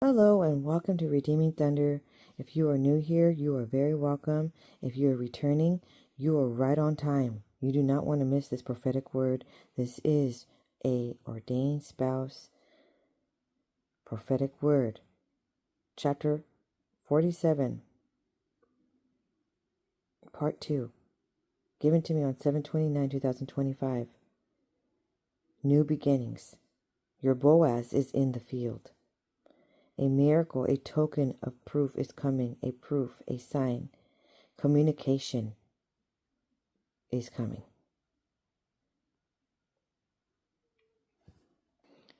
Hello and welcome to Redeeming Thunder. If you are new here, you are very welcome. If you are returning, you are right on time. You do not want to miss this prophetic word. This is a ordained spouse prophetic word. Chapter 47, Part 2. Given to me on 7/29/2025. New beginnings. Your Boaz is in the field. A miracle, a token of proof is coming. A proof, a sign. Communication is coming.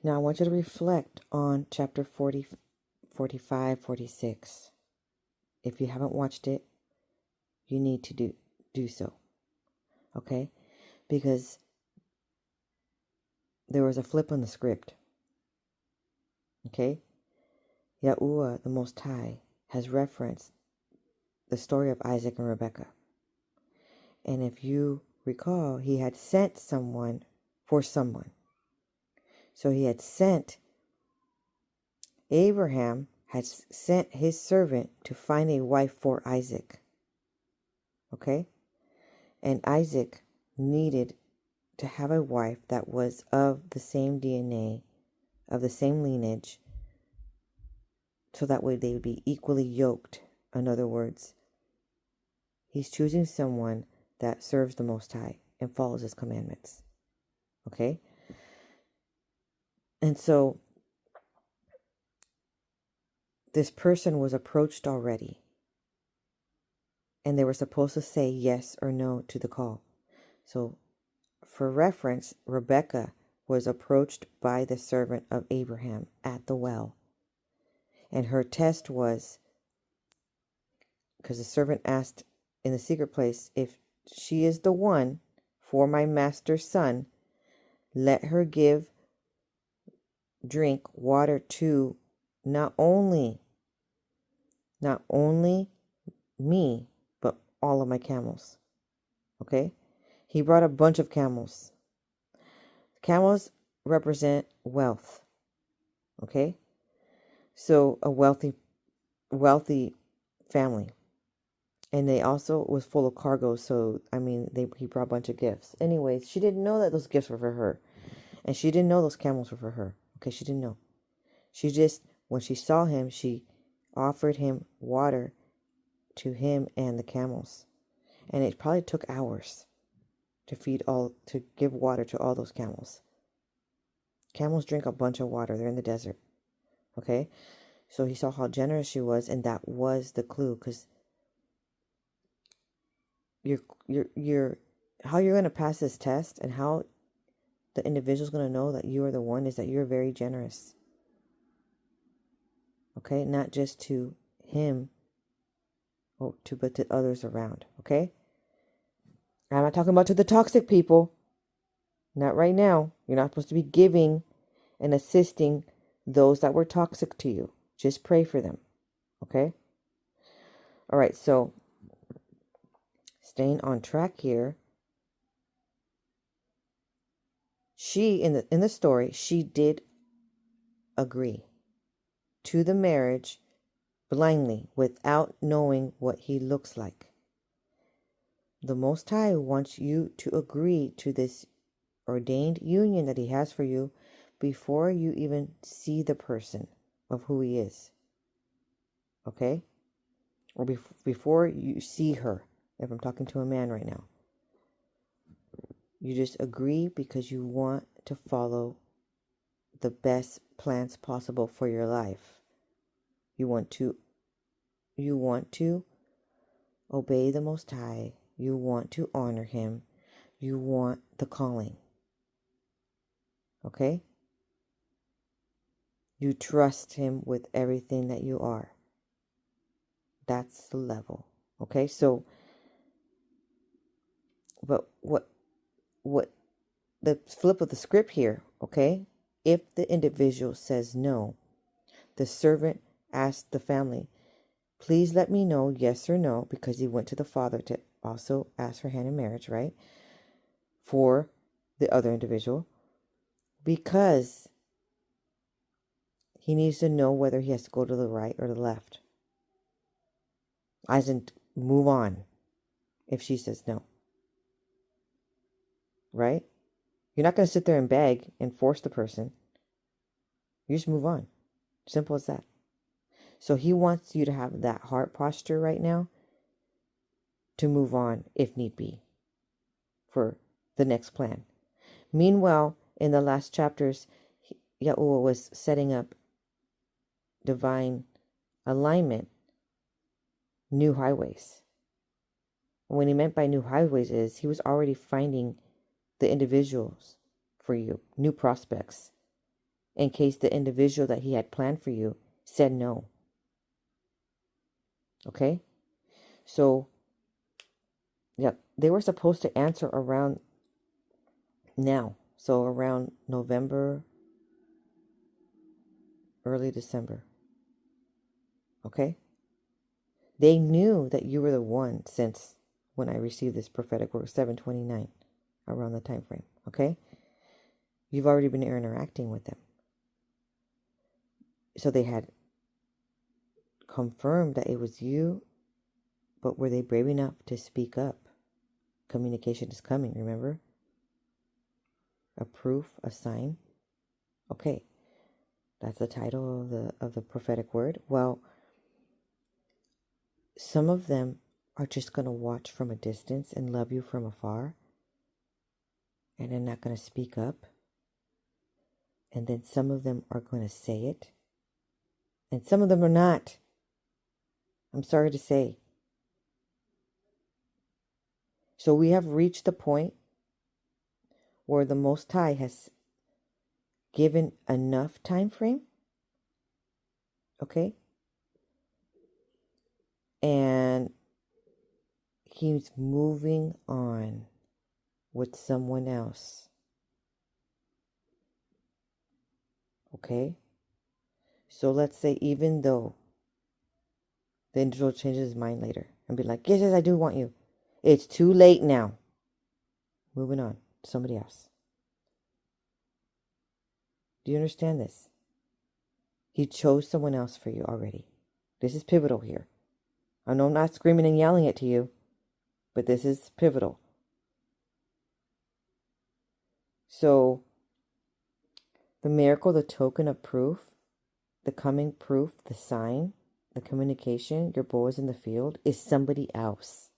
Now I want you to reflect on chapter 40, 45, 46. If you haven't watched it, you need to do so. Okay? Because there was a flip on the script. Okay? Yahuwah, the Most High, has referenced the story of Isaac and Rebekah. And if you recall, he had sent someone for someone. So he had sent, Abraham had sent his servant to find a wife for Isaac. Okay? And Isaac needed to have a wife that was of the same DNA, of the same lineage, so that way they would be equally yoked. In other words, he's choosing someone that serves the Most High and follows his commandments. Okay? And so this person was approached already, and they were supposed to say yes or no to the call. So for reference, Rebekah was approached by the servant of Abraham at the well. And her test was, because the servant asked in the secret place, if she is the one for my master's son, let her drink water to not only me, but all of my camels. Okay? He brought a bunch of camels. Camels represent wealth. Okay? So a wealthy family. And they also was full of cargo, so he brought a bunch of gifts. Anyways, she didn't know that those gifts were for her. And she didn't know those camels were for her. Okay, she didn't know. She just, when she saw him, she offered him water to him and the camels. And it probably took hours to give water to all those camels. Camels drink a bunch of water. They're in the desert. Okay? So he saw how generous she was, and that was the clue, because you're how you're going to pass this test and how the individual's going to know that you are the one is that you're very generous. Okay? Not just to him, but to others around. Okay? I'm not talking about to the toxic people. Not right now. You're not supposed to be giving and assisting those that were toxic to you. Just pray for them. Okay? All right, so staying on track here. She, in the story, she did agree to the marriage blindly without knowing what he looks like. The Most High wants you to agree to this ordained union that he has for you before you even see the person of who he is. Okay? Or before you see her, if I'm talking to a man right now. You just agree because you want to follow the best plans possible for your life. You want to obey the Most High. You want to honor him. You want the calling. Okay? You trust him with everything that you are. That's the level. Okay? So, but what the flip of the script here, okay? If the individual says no, the servant asked the family, please let me know yes or no, because he went to the father to also ask for hand in marriage, right? For the other individual, because He needs to know whether he has to go to the right or the left. As in, move on if she says no. Right? You're not going to sit there and beg and force the person. You just move on. Simple as that. So he wants you to have that heart posture right now to move on if need be for the next plan. Meanwhile, in the last chapters, Yahuwah was setting up divine alignment, new highways. And what he meant by new highways is he was already finding the individuals for you, new prospects, in case the individual that he had planned for you said no. Okay? So, yeah, they were supposed to answer around now. So around November, early December. Okay? They knew that you were the one since when I received this prophetic word, 7/29, around the time frame. Okay? You've already been interacting with them. So they had confirmed that it was you, but were they brave enough to speak up? Communication is coming, remember? A proof, a sign. Okay. That's the title of the prophetic word. Well, some of them are just going to watch from a distance and love you from afar. And they're not going to speak up. And then some of them are going to say it. And some of them are not. I'm sorry to say. So we have reached the point where the Most High has given enough time frame. Okay? And he's moving on with someone else. Okay? So let's say even though the individual changes his mind later and be like, yes, I do want you. It's too late now. Moving on to somebody else. Do you understand this? He chose someone else for you already. This is pivotal here. I know I'm not screaming and yelling it to you, but this is pivotal. So, the miracle, the token of proof, the coming proof, the sign, the communication, your Boaz in the field, is somebody else.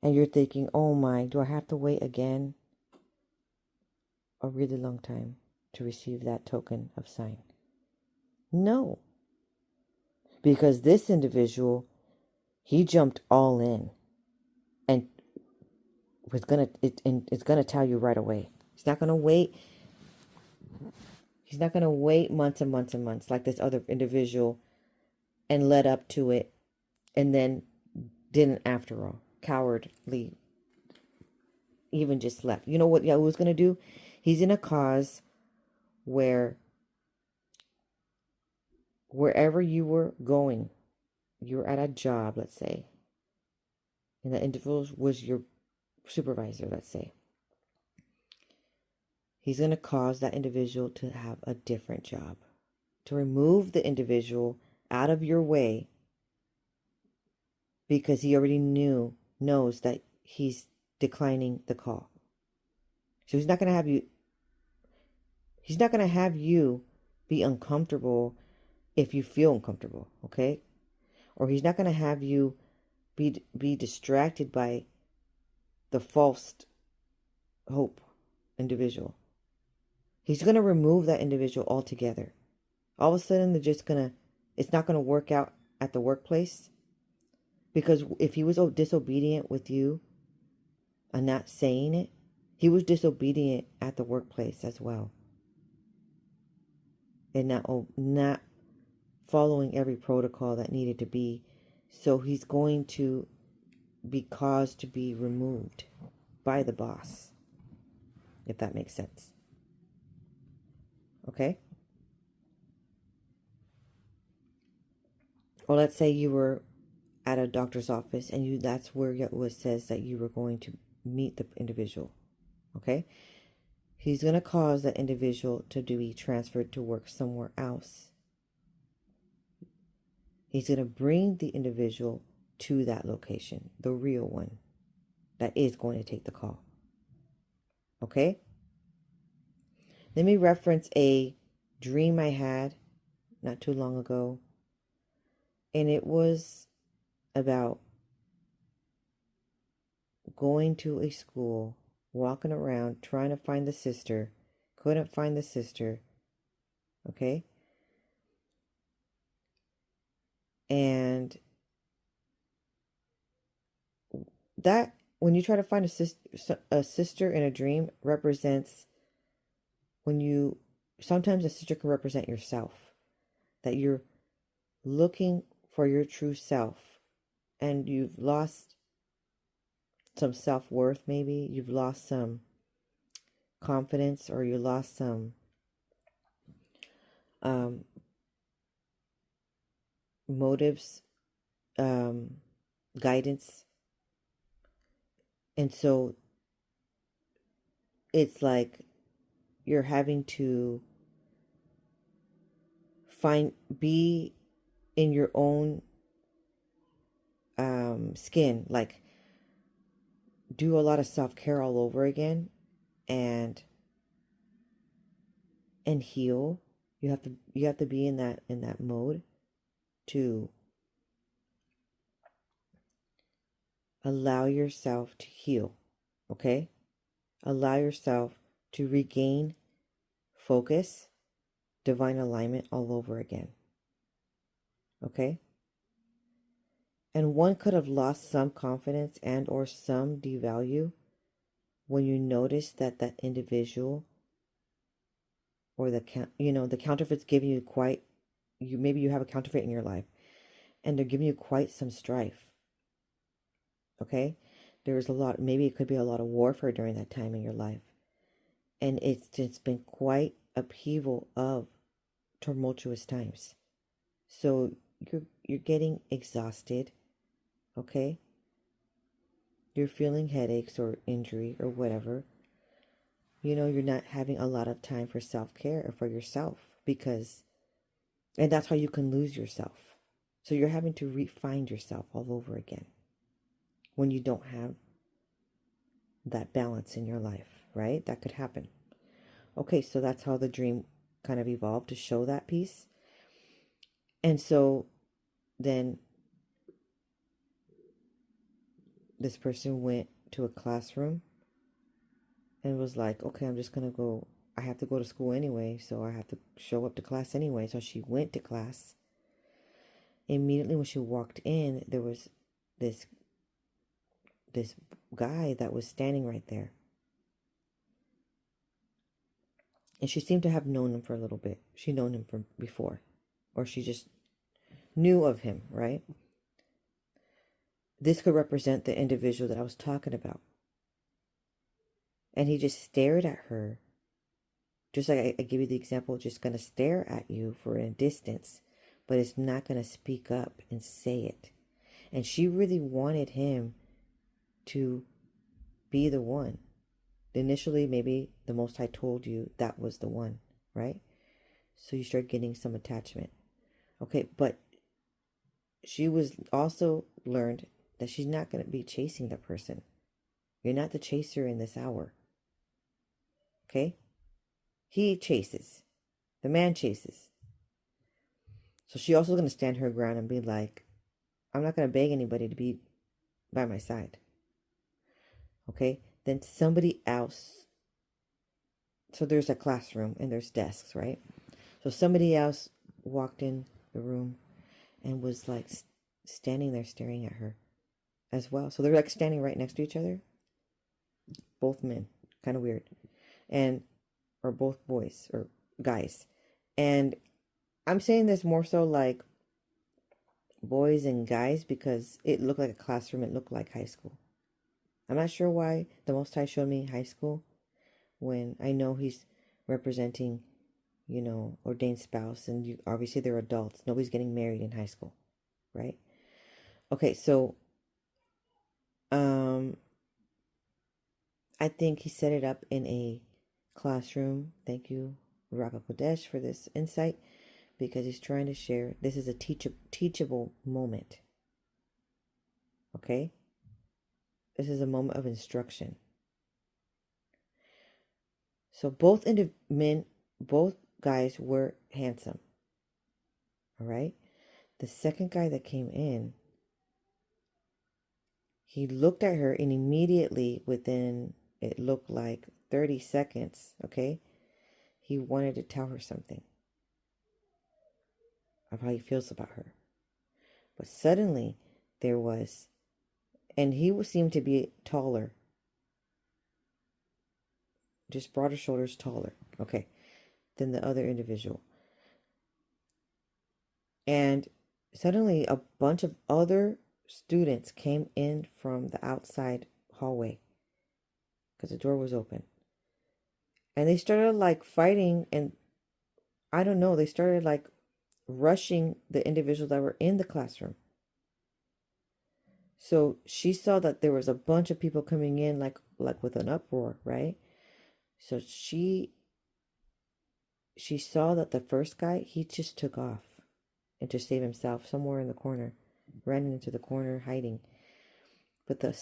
And you're thinking, oh my, do I have to wait again a really long time to receive that token of sign? No. Because this individual, he jumped all in and it's gonna tell you right away. He's not gonna wait. He's not gonna wait months and months and months like this other individual and led up to it and then didn't after all. Cowardly. Even just left. You know what Yahuwah's gonna do? He's in a cause where wherever you were going, you were at a job, let's say, and that individual was your supervisor, let's say. He's going to cause that individual to have a different job, to remove the individual out of your way because he already knows that he's declining the call. So he's not going to have you be uncomfortable if you feel uncomfortable, okay? Or he's not going to have you be distracted by the false hope individual. He's going to remove that individual altogether. All of a sudden, it's not going to work out at the workplace. Because if he was disobedient with you and not saying it, he was disobedient at the workplace as well. And not following every protocol that needed to be. So he's going to be caused to be removed by the boss. If that makes sense. Okay? Or let's say you were at a doctor's office and that's where it says that you were going to meet the individual. Okay? He's going to cause that individual to be transferred to work somewhere else. He's going to bring the individual to that location, the real one that is going to take the call. Okay? Let me reference a dream I had not too long ago. And it was about going to a school, walking around, trying to find the sister. Couldn't find the sister. Okay? And that, when you try to find a sister in a dream, represents when you, sometimes a sister can represent yourself. That you're looking for your true self. And you've lost some self-worth, maybe. You've lost some confidence, or you lost some motives, guidance. And so it's like you're having to be in your own skin, like do a lot of self-care all over again, and heal. You have to be in that mode to allow yourself to heal. Okay? Allow yourself to regain focus, divine alignment all over again. Okay? And one could have lost some confidence and or some devalue when you notice that that individual, or the counterfeit's giving you maybe you have a counterfeit in your life and they're giving you quite some strife. Okay? Maybe it could be a lot of warfare during that time in your life. And it's been quite upheaval of tumultuous times. So you're getting exhausted. Okay? You're feeling headaches or injury or whatever. You're not having a lot of time for self-care or for yourself, and that's how you can lose yourself. So you're having to find yourself all over again when you don't have that balance in your life, right? That could happen. Okay, so that's how the dream kind of evolved to show that piece. And so then this person went to a classroom and was like, okay, I have to go to school anyway, so I have to show up to class anyway. So she went to class. Immediately when she walked in, there was this guy that was standing right there. And she seemed to have known him for a little bit. She'd known him from before. Or she just knew of him, right? This could represent the individual that I was talking about. And he just stared at her. Just like I give you the example, just going to stare at you for a distance, but it's not going to speak up and say it. And she really wanted him to be the one. Initially, maybe the Most High told you that was the one, right? So you start getting some attachment. Okay, but she was also learned that she's not going to be chasing that person. You're not the chaser in this hour. Okay? He chases. The man chases. So she also going to stand her ground and be like, I'm not going to beg anybody to be by my side. Okay? Then somebody else. So there's a classroom and there's desks, right? So somebody else walked in the room and was like standing there staring at her as well. So they're like standing right next to each other. Both men. Kind of weird. Or both boys or guys. And I'm saying this more so like boys and guys because it looked like a classroom. It looked like high school. I'm not sure why the Most High showed me high school when I know he's representing, ordained spouse, and obviously they're adults. Nobody's getting married in high school, right? Okay, so I think he set it up in a classroom. Thank you, Raka Kodesh, for this insight, because he's trying to share. This is a teachable moment. Okay? This is a moment of instruction. So both guys were handsome. All right? The second guy that came in, he looked at her, and immediately within, it looked like 30 seconds, okay, he wanted to tell her something of how he feels about her. But suddenly there was, and he seemed to be taller, just broader shoulders taller, okay, than the other individual. And suddenly a bunch of other students came in from the outside hallway because the door was open. And they started like fighting, and I don't know, they started like rushing the individuals that were in the classroom. So she saw that there was a bunch of people coming in like with an uproar, right? So she saw that the first guy, he just took off and to save himself somewhere in the corner, ran into the corner hiding. But the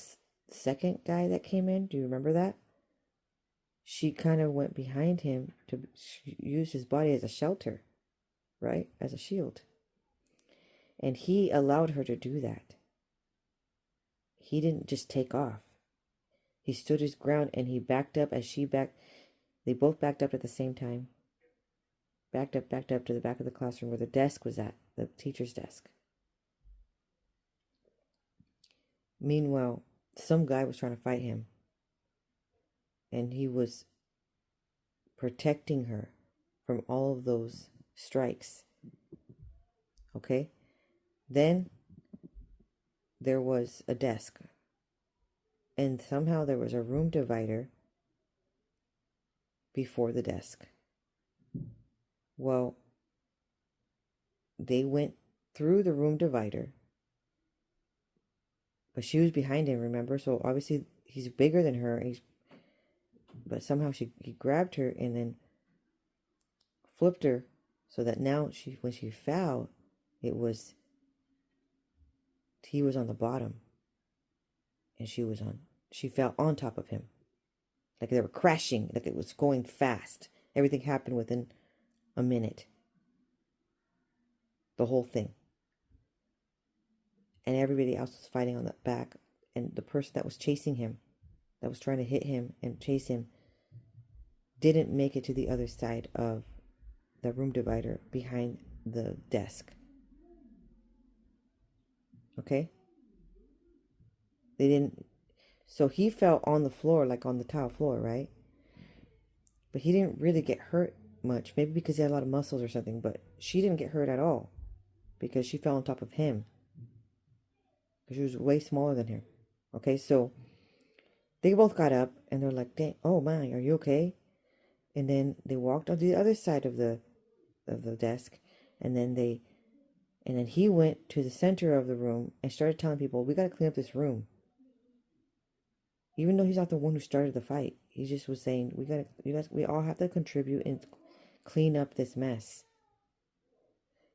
second guy that came in, do you remember that? She kind of went behind him to use his body as a shelter, right? As a shield. And he allowed her to do that. He didn't just take off. He stood his ground, and he backed up as she backed. They both backed up at the same time. Backed up to the back of the classroom where the desk was at, the teacher's desk. Meanwhile, some guy was trying to fight him, and he was protecting her from all of those strikes. Okay? Then there was a desk, and somehow there was a room divider before the desk. Well, they went through the room divider, but she was behind him, remember? So obviously he's bigger than her, but somehow he grabbed her and then flipped her so that now when she fell, he was on the bottom, and she fell on top of him. Like they were crashing, like it was going fast. Everything happened within a minute. The whole thing. And everybody else was fighting on the back. And the person that was chasing him, that was trying to hit him and chase him, didn't make it to the other side of the room divider behind the desk. Okay? They didn't. So he fell on the floor, like on the tile floor, right? But he didn't really get hurt much. Maybe because he had a lot of muscles or something. But she didn't get hurt at all because she fell on top of him. Because she was way smaller than him. Okay, so they both got up and they're like, "Dang, oh my, are you okay?" And then they walked on the other side of the desk, and then he went to the center of the room and started telling people, "We got to clean up this room." Even though he's not the one who started the fight, he just was saying, we all have to contribute and clean up this mess.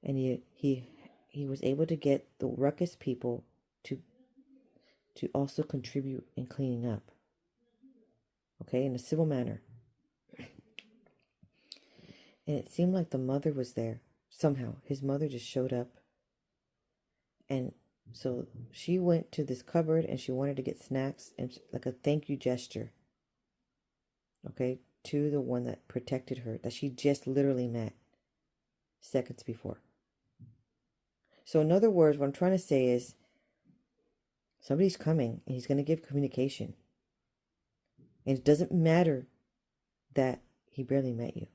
And he was able to get the ruckus people to also contribute in cleaning up. Okay, in a civil manner. And it seemed like the mother was there. Somehow, his mother just showed up. And so she went to this cupboard and she wanted to get snacks and like a thank you gesture. Okay, to the one that protected her, that she just literally met seconds before. So in other words, what I'm trying to say is somebody's coming and he's going to give communication. And it doesn't matter that he barely met you.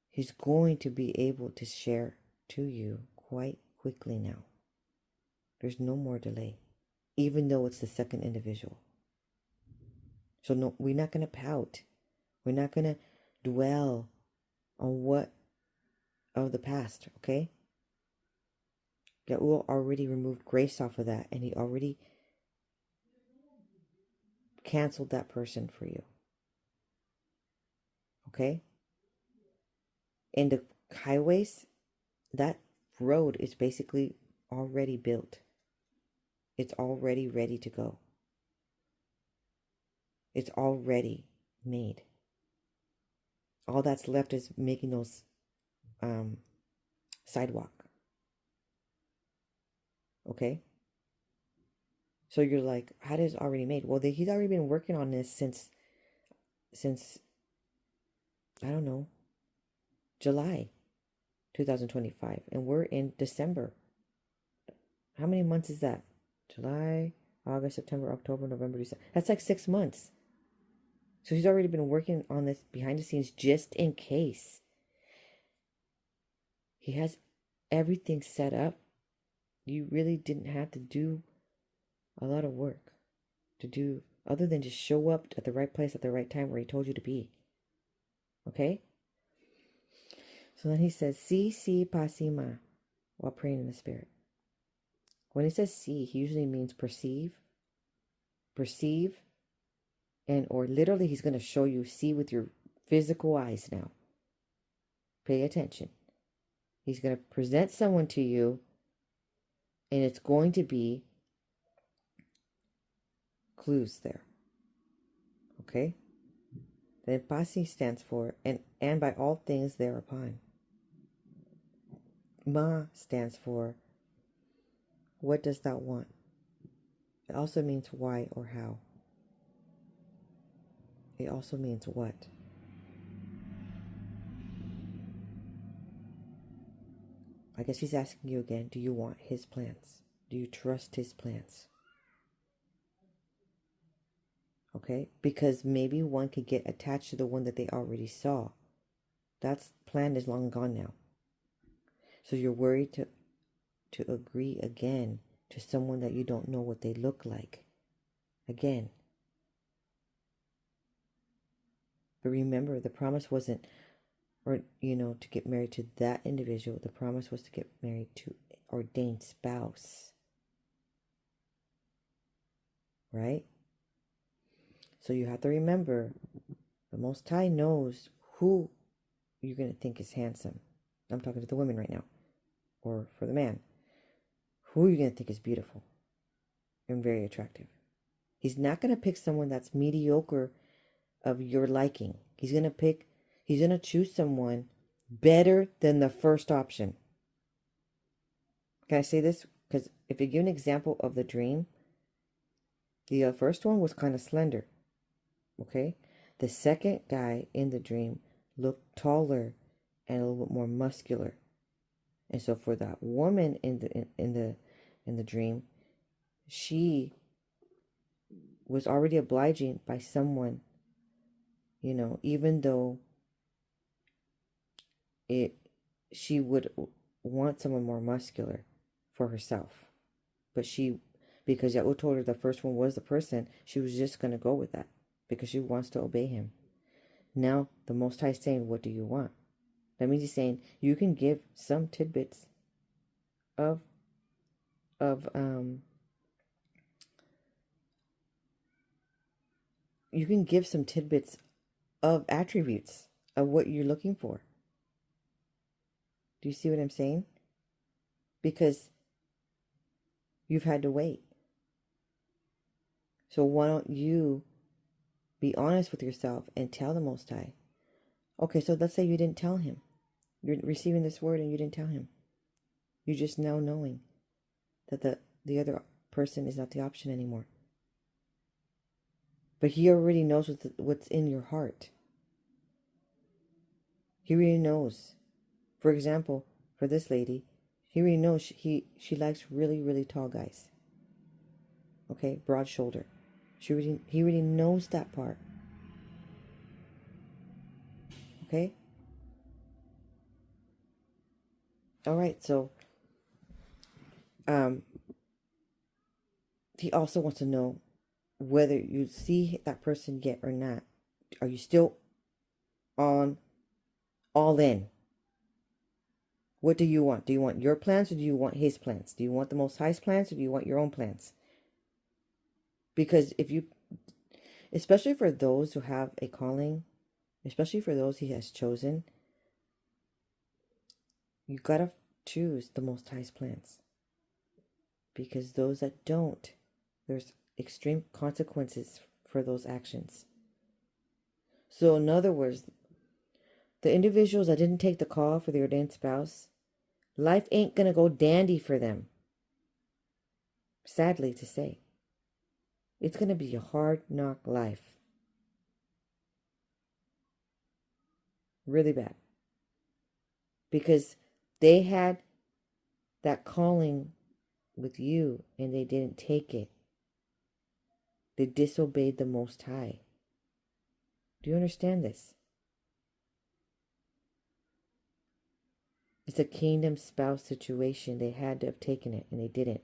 He's going to be able to share to you quite quickly now. There's no more delay, even though it's the second individual. So no, we're not going to pout. We're not going to dwell on what of the past, okay? Yaul already removed grace off of that, and he already canceled that person for you. Okay? In the highways, that road is basically already built. It's already ready to go. It's already made. All that's left is making those sidewalk. Okay? So you're like, how does it already made? Well, he's already been working on this since I don't know, July 2025, and we're in December. How many months is that? July, August, September, October, November, December. That's like 6 months. So he's already been working on this behind the scenes just in case. He has everything set up. You really didn't have to do a lot of work to do other than just show up at the right place at the right time where he told you to be. Okay? So then he says, si pasima, while praying in the spirit. When he says see, he usually means perceive, and or literally he's going to show you, see with your physical eyes now. Pay attention. He's going to present someone to you, and it's going to be clues there. Okay? Then pasi stands for and by all things thereupon. Ma stands for what does thou want? It also means why or how. It also means what. I guess he's asking you again, do you want his plans? Do you trust his plans? Okay? Because maybe one could get attached to the one that they already saw. That's plan is long gone now. So you're worried to agree again to someone that you don't know what they look like. Again. But remember, the promise wasn't, or to get married to that individual. The promise was to get married to ordained spouse. Right? So you have to remember, the Most High knows who you're going to think is handsome. I'm talking to the women right now. Or for the man. Who are you going to think is beautiful and very attractive? He's not going to pick someone that's mediocre of your liking. He's going to choose someone better than the first option. Can I say this? Because if you give an example of the dream, the first one was kind of slender. Okay? The second guy in the dream looked taller and a little bit more muscular. And so for that woman in the dream, she was already obliging by someone, even though she would want someone more muscular for herself. But because Yahweh told her the first one was the person, she was just going to go with that because she wants to obey him. Now, the Most High is saying, what do you want? That means he's saying, you can give some tidbits of you can give some tidbits of attributes of what you're looking for. Do you see what I'm saying? Because you've had to wait. So why don't you be honest with yourself and tell the Most High? Okay, so let's say you didn't tell him. You're receiving this word and you didn't tell him. You're just now knowing that the other person is not the option anymore. But he already knows what's in your heart. He really knows. For example, for this lady, he really knows she likes really, really tall guys. Okay, broad shoulder. He really knows that part. Okay? Alright, so he also wants to know whether you see that person yet or not. Are you still all in? What do you want? Do you want your plans or do you want his plans? Do you want the Most High's plans or do you want your own plans? Because if especially for those who have a calling, especially for those he has chosen. You gotta choose the Most High's plans, because those that don't, there's extreme consequences for those actions. So in other words, the individuals that didn't take the call for the ordained spouse, life ain't gonna go dandy for them. Sadly to say, it's gonna be a hard knock life. Really bad. Because they had that calling with you and they didn't take it. They disobeyed the Most High. Do you understand this? It's a kingdom spouse situation. They had to have taken it and they didn't.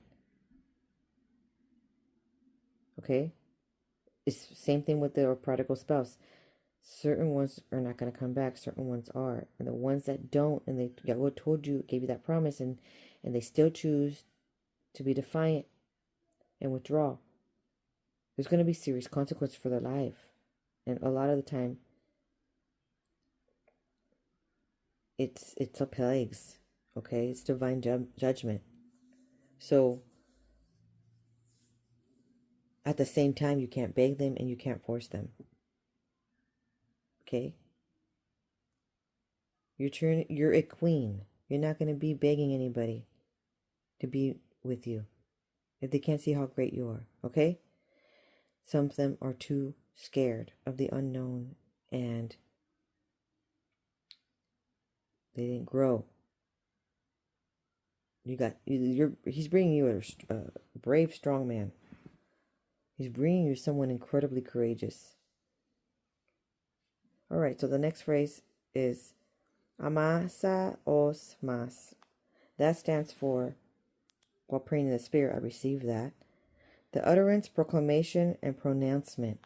Okay? It's the same thing with the prodigal spouse. Certain ones are not going to come back. Certain ones are. And the ones that don't, and they Yahweh told you, gave you that promise, and they still choose to be defiant and withdraw, there's going to be serious consequences for their life. And a lot of the time, it's a plagues. Okay? It's divine judgment. So, at the same time, you can't beg them and you can't force them. Okay? You're a queen. You're not going to be begging anybody to be with you if they can't see how great you are. Okay? Some of them are too scared of the unknown and they didn't grow. He's bringing you a brave, strong man. He's bringing you someone incredibly courageous. All right, so the next phrase is amasa os mas. That stands for, while praying in the Spirit, I receive that. The utterance, proclamation, and pronouncement.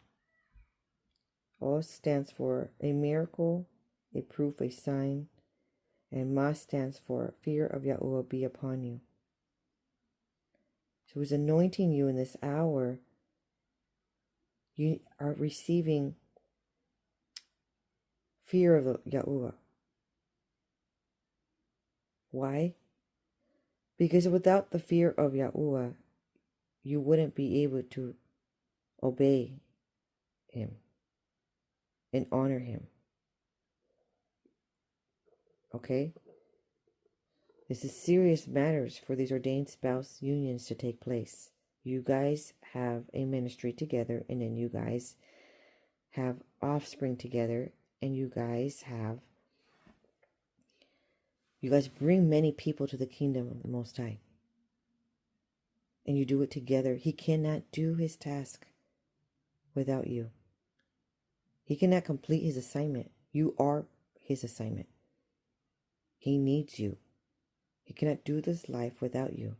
Os stands for a miracle, a proof, a sign. And mas stands for fear of Yahuwah be upon you. So he's anointing you in this hour. You are receiving fear of Yahuwah. Why? Because without the fear of Yahuwah, you wouldn't be able to obey him and honor him. Okay? This is serious matters for these ordained spouse unions to take place. You guys have a ministry together, and then you guys have offspring together, and you guys bring many people to the kingdom of the Most High. And you do it together. He cannot do his task without you. He cannot complete his assignment. You are his assignment. He needs you. He cannot do this life without you.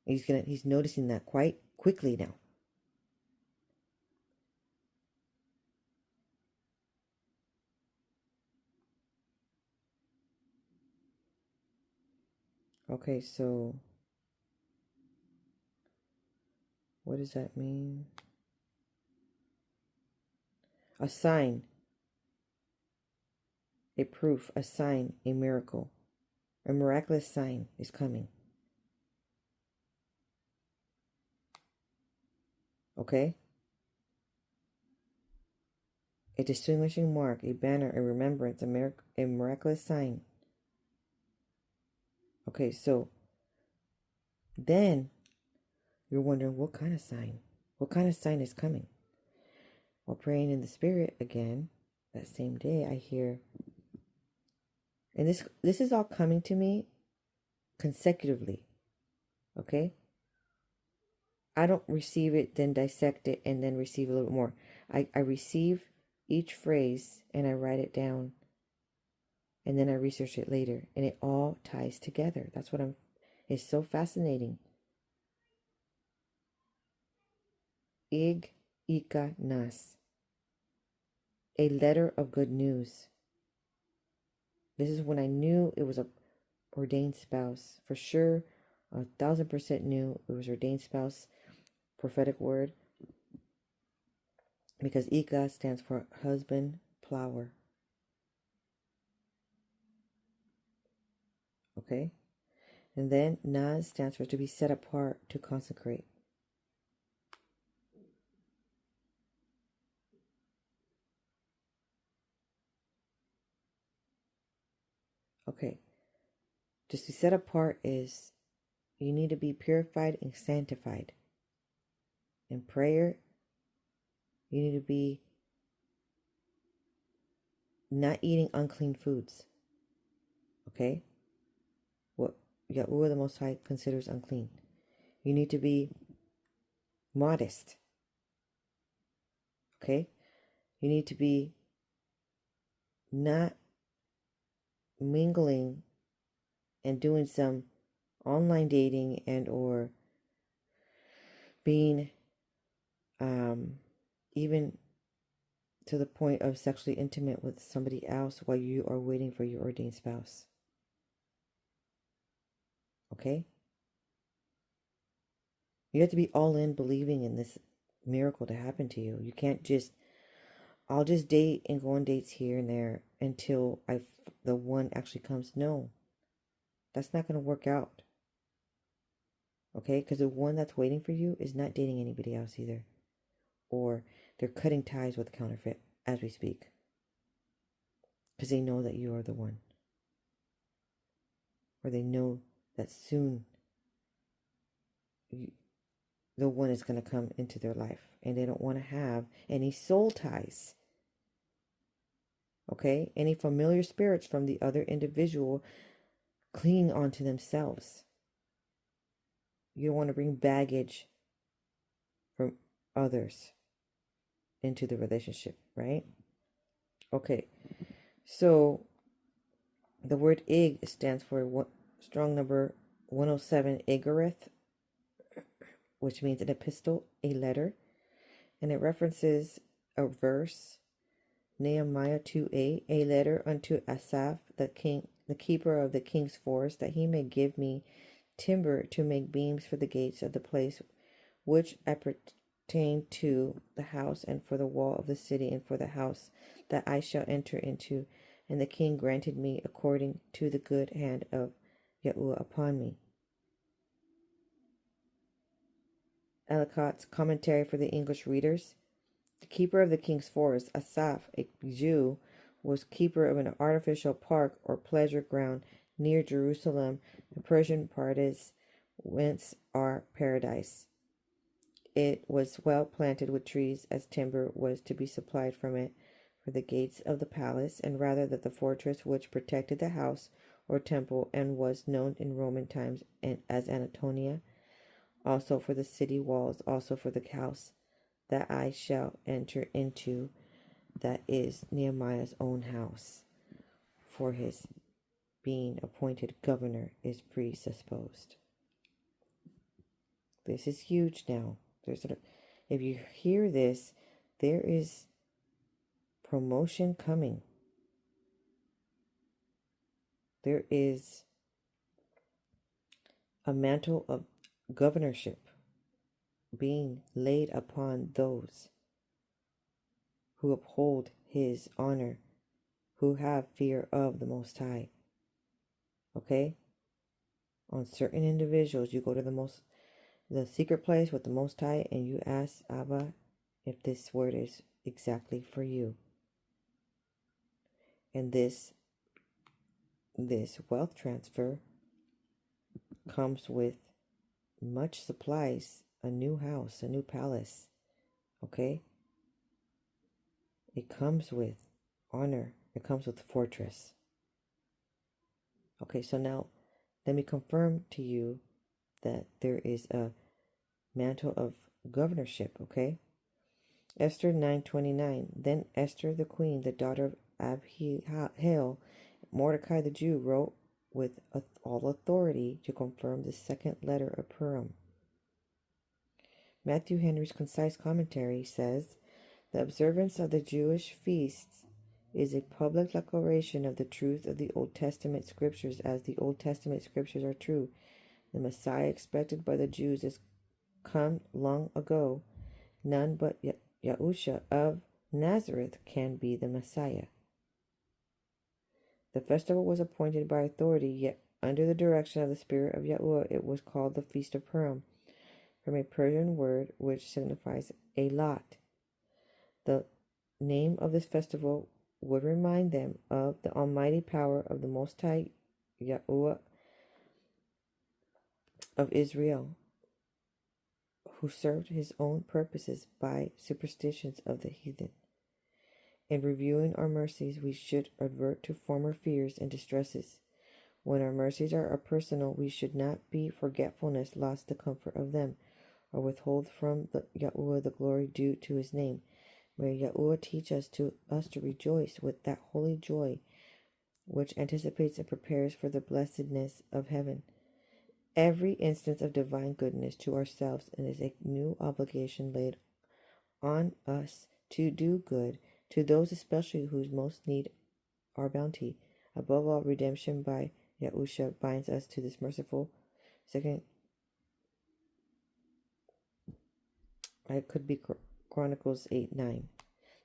He's noticing that quite quickly now. Okay, so what does that mean? A sign, a proof, a sign, a miracle. A miraculous sign is coming. Okay? A distinguishing mark, a banner, a remembrance, a miraculous sign. Okay, so then you're wondering, what kind of sign? What kind of sign is coming? While praying in the Spirit again, that same day, I hear, and this is all coming to me consecutively, okay? I don't receive it, then dissect it, and then receive a little bit more. I receive each phrase, and I write it down, and then I research it later, and it all ties together. That's what it's so fascinating. Ig Ika Nas. A letter of good news. This is when I knew it was a ordained spouse. For sure, 1,000% knew it was ordained spouse. Prophetic word. because Ika stands for husband, plower. Okay? And then Naz stands for to be set apart, to consecrate. Okay. Just to set apart is you need to be purified and sanctified. In prayer, you need to be not eating unclean foods. Okay? What Yahuwah the Most High considers unclean. You need to be modest. Okay? You need to be not mingling and doing some online dating and or being even to the point of sexually intimate with somebody else while you are waiting for your ordained spouse. Okay? You have to be all in believing in this miracle to happen to you. You can't just, I'll just date and go on dates here and there until the one actually comes. No, that's not going to work out. Okay? Because the one that's waiting for you is not dating anybody else either. Or they're cutting ties with counterfeit as we speak. Because they know that you are the one. Or they know that soon the one is going to come into their life. And they don't want to have any soul ties. Okay? Any familiar spirits from the other individual clinging onto themselves. You don't want to bring baggage from others into the relationship, right? Okay. So the word ig stands for strong number 107, Igareth, which means an epistle, a letter. And it references a verse, Nehemiah 2:8, a letter unto Asaph, the king, the keeper of the king's forest, that he may give me timber to make beams for the gates of the place which appertain to the house, and for the wall of the city, and for the house that I shall enter into. And the king granted me according to the good hand of Yahuwah upon me. Ellicott's commentary for the English readers. The keeper of the king's forest, Asaph, a Jew, was keeper of an artificial park or pleasure ground near Jerusalem. The Persian part is whence are paradise. It was well planted with trees, as timber was to be supplied from it for the gates of the palace, and rather that the fortress which protected the house or temple, and was known in Roman times as Antonia, also for the city walls, also for the house that I shall enter into, that is Nehemiah's own house, for his being appointed governor is presupposed. This is huge now. If you hear this, there is promotion coming. There is a mantle of governorship being laid upon those who uphold his honor, who have fear of the Most High. Okay? On certain individuals, you go to the secret place with the Most High, and you ask Abba if this word is exactly for you. And this wealth transfer comes with much supplies, a new house, a new palace. Okay? It comes with honor. It comes with fortress. Okay, so now let me confirm to you that there is a mantle of governorship, okay? Esther 9:29. Then Esther the queen, the daughter of Abihail, Mordecai the Jew, wrote with all authority to confirm the second letter of Purim. Matthew Henry's concise commentary says, the observance of the Jewish feasts is a public declaration of the truth of the Old Testament scriptures, as the Old Testament scriptures are true. The Messiah expected by the Jews is come long ago. None but Yahusha of Nazareth can be the Messiah. The festival was appointed by authority, yet under the direction of the Spirit of Yahuwah, it was called the Feast of Purim, from a Persian word which signifies a lot. The name of this festival would remind them of the almighty power of the Most High Yahuwah of Israel, who served his own purposes by superstitions of the heathen. In reviewing our mercies, we should advert to former fears and distresses. When our mercies are personal, we should not be forgetfulness lost the comfort of them, or withhold from Yahuwah the glory due to his name. May Yahuwah teach us to rejoice with that holy joy which anticipates and prepares for the blessedness of heaven. Every instance of divine goodness to ourselves and is a new obligation laid on us to do good to those especially whose most need our bounty. Above all, redemption by Yahusha binds us to this merciful. Second, it could be Chronicles 8:9.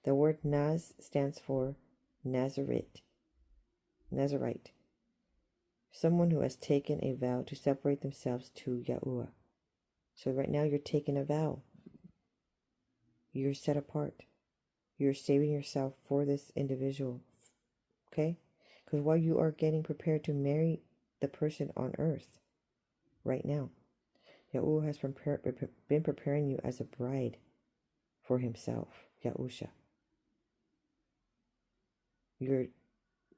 The word Naz stands for Nazarite. Someone who has taken a vow to separate themselves to Yahuwah. So right now you're taking a vow. You're set apart. You're saving yourself for this individual. Okay? Because while you are getting prepared to marry the person on earth right now, Yahuwah has been preparing you as a bride for himself, Yahusha. You're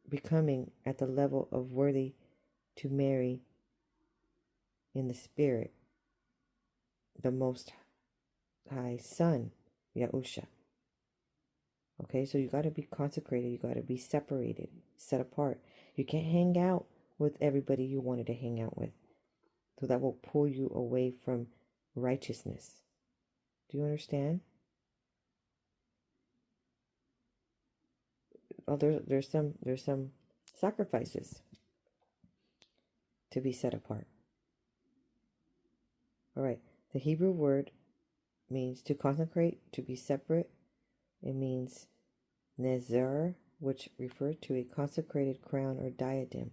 becoming at the level of worthy to marry in the spirit the Most High Son, Yahusha. Okay, so you got to be consecrated. You got to be separated, set apart. You can't hang out with everybody you wanted to hang out with. So that will pull you away from righteousness. Do you understand? Oh, there's some sacrifices to be set apart. All right. The Hebrew word means to consecrate, to be separate. It means nezar, which refers to a consecrated crown or diadem.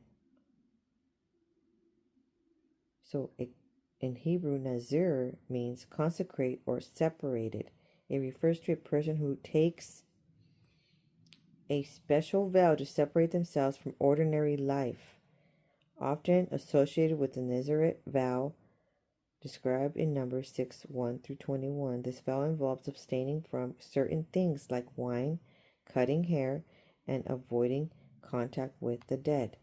So in Hebrew, nazir means consecrate or separated. It refers to a person who takes a special vow to separate themselves from ordinary life, often associated with the Nazirite vow described in Numbers 6:1-21. This vow involves abstaining from certain things like wine, cutting hair, and avoiding contact with the dead.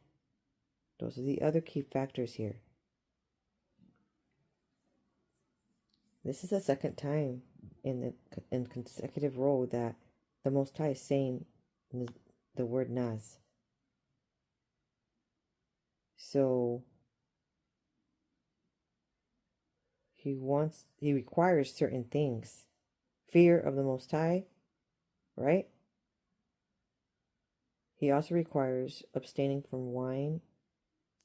Those are the other key factors here. This is the second time in consecutive row that the Most High is saying the word Naz. So he requires certain things. Fear of the Most High, right? He also requires abstaining from wine.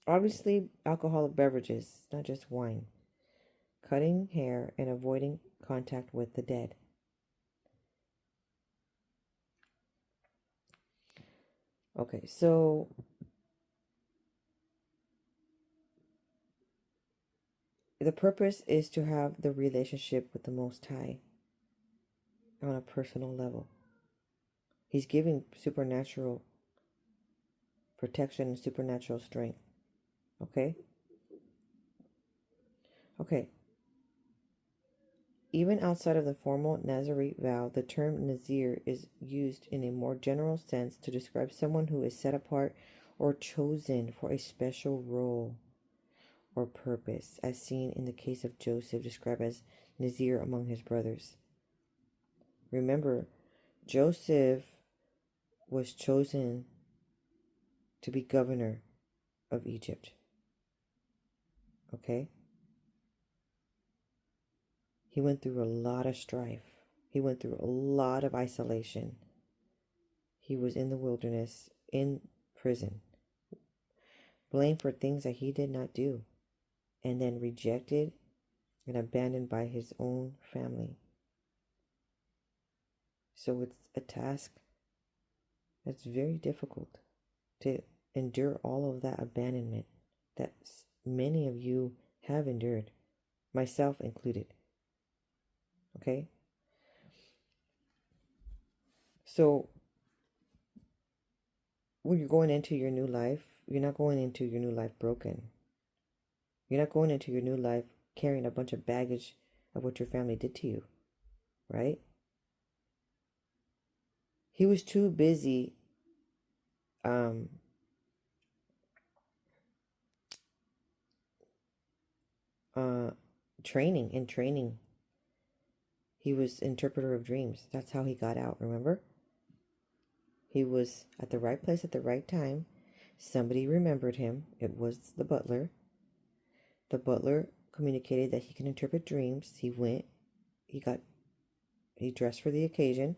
Obviously, alcoholic beverages, not just wine. Cutting hair and avoiding contact with the dead. Okay, so the purpose is to have the relationship with the Most High on a personal level. He's giving supernatural protection and supernatural strength. Okay? Okay. Even outside of the formal Nazarite vow, the term Nazir is used in a more general sense to describe someone who is set apart or chosen for a special role or purpose, as seen in the case of Joseph, described as Nazir among his brothers. Remember, Joseph was chosen to be governor of Egypt. Okay? He went through a lot of strife. He went through a lot of isolation. He was in the wilderness, in prison, blamed for things that he did not do, and then rejected and abandoned by his own family. So it's a task that's very difficult to endure all of that abandonment that many of you have endured, myself included. Okay? So when you're going into your new life, you're not going into your new life broken. You're not going into your new life carrying a bunch of baggage of what your family did to you, right? He was too busy training. He was interpreter of dreams. That's how he got out, remember? He was at the right place at the right time. Somebody remembered him. It was the butler. The butler communicated that he can interpret dreams. He went, he dressed for the occasion,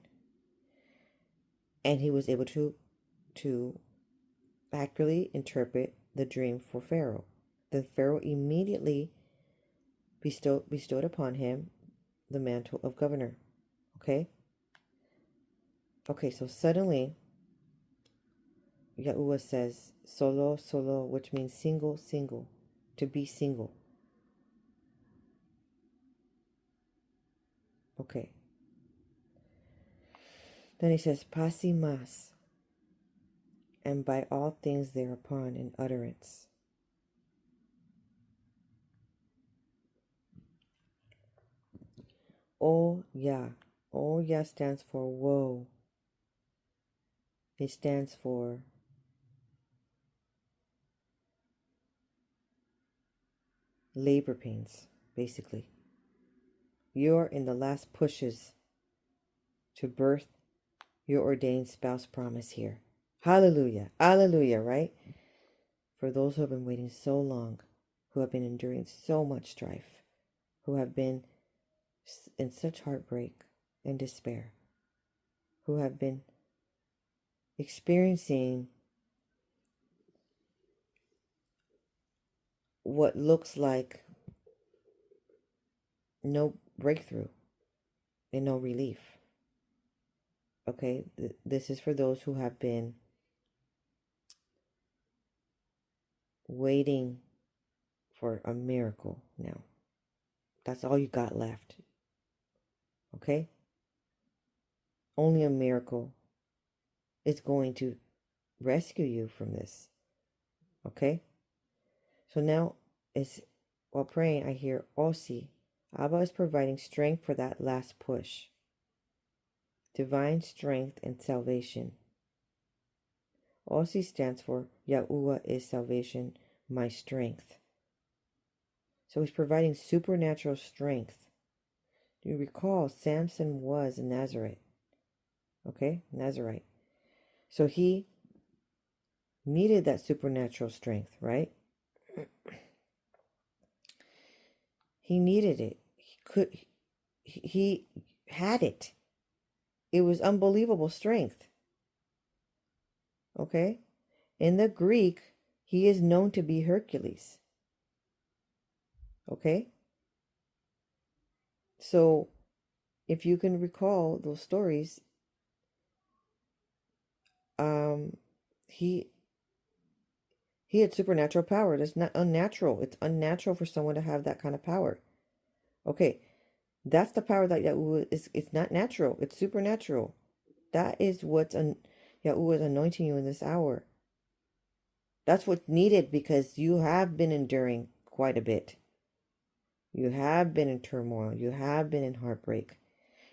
and he was able to accurately interpret the dream for Pharaoh. The Pharaoh immediately bestowed upon him the mantle of governor. Okay? Okay, so suddenly Yahuwah says solo, solo, which means single, single, to be single. Okay. Then he says pasi mas, and by all things thereupon in utterance. Oh yeah. Oh yeah stands for woe. It stands for labor pains, basically. You're in the last pushes to birth your ordained spouse promise here. Hallelujah. Hallelujah, right? For those who have been waiting so long, who have been enduring so much strife, who have been in such heartbreak and despair, who have been experiencing what looks like no breakthrough and no relief. Okay, this is for those who have been waiting for a miracle now. That's all you got left. Okay? Only a miracle is going to rescue you from this. Okay? So now, while praying, I hear Osi. Abba is providing strength for that last push. Divine strength and salvation. Osi stands for Yahuwah is salvation, my strength. So he's providing supernatural strength. Do you recall Samson was a Nazarite? Okay, Nazarite. So he needed that supernatural strength, right? He needed it. He had it. It was unbelievable strength. Okay? In the Greek, he is known to be Hercules. Okay? So, if you can recall those stories, he had supernatural power. That's not unnatural. It's unnatural for someone to have that kind of power. Okay, that's the power that Yahuwah is. It's not natural. It's supernatural. That is what's Yahuwah is anointing you in this hour. That's what's needed because you have been enduring quite a bit. You have been in turmoil. You have been in heartbreak.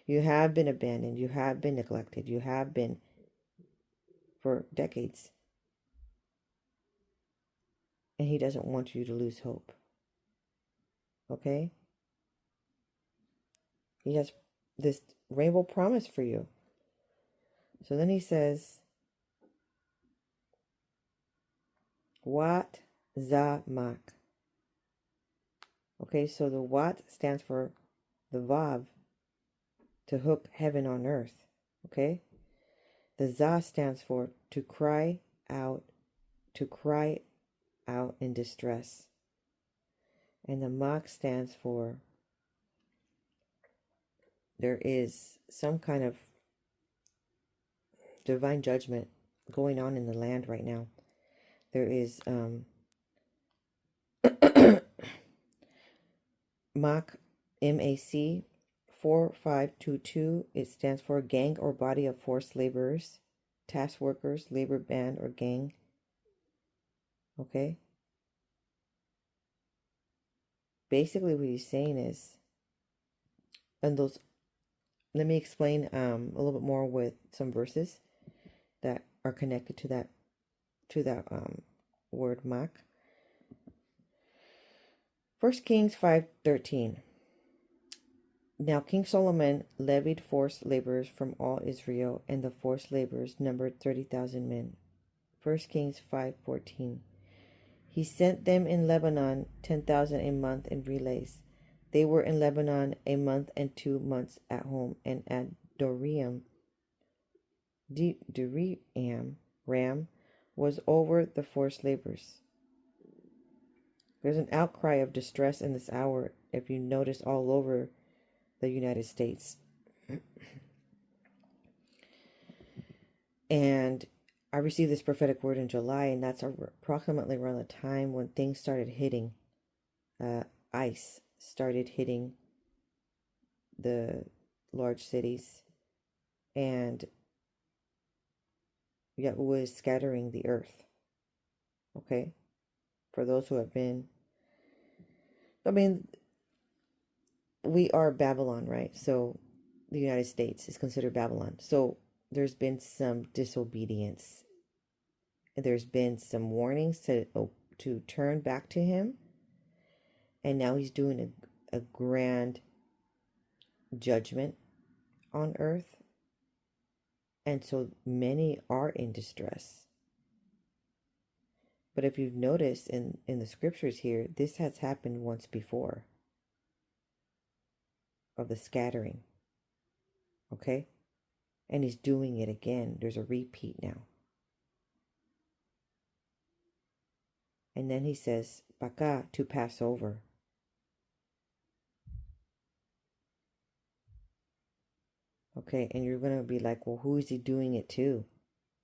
You have been abandoned. You have been neglected. You have been for decades. And he doesn't want you to lose hope. Okay? He has this rainbow promise for you. So then he says, Wat Zamak. Okay, so the Wat stands for the Vav, to hook heaven on earth. Okay? The Za stands for to cry out in distress. And the Mak stands for there is some kind of divine judgment going on in the land right now. There is MAC, MAC 4522. It stands for gang or body of forced laborers, task workers, labor band, or gang. Okay. Basically, what he's saying is, and those. Let me explain a little bit more with some verses that are connected to that word MAC. 1 Kings 5:13. Now King Solomon levied forced laborers from all Israel, and the forced laborers numbered 30,000 men. 1 Kings 5:14. He sent them in Lebanon 10,000 a month in relays. They were in Lebanon a month and 2 months at home, and at Doriam, Ram was over the forced laborers. There's an outcry of distress in this hour, if you notice, all over the United States. And I received this prophetic word in July, and that's approximately around the time when things started hitting. ICE started hitting the large cities, and Yahuwah is scattering the earth. Okay? For those who have been, we are Babylon, right? So the United States is considered Babylon. So there's been some disobedience. There's been some warnings to turn back to him. And now he's doing a grand judgment on earth. And so many are in distress. But if you've noticed in the scriptures here, this has happened once before. Of the scattering. Okay? And he's doing it again. There's a repeat now. And then he says, Baka, to pass over. Okay, and you're going to be like, well, who is he doing it to?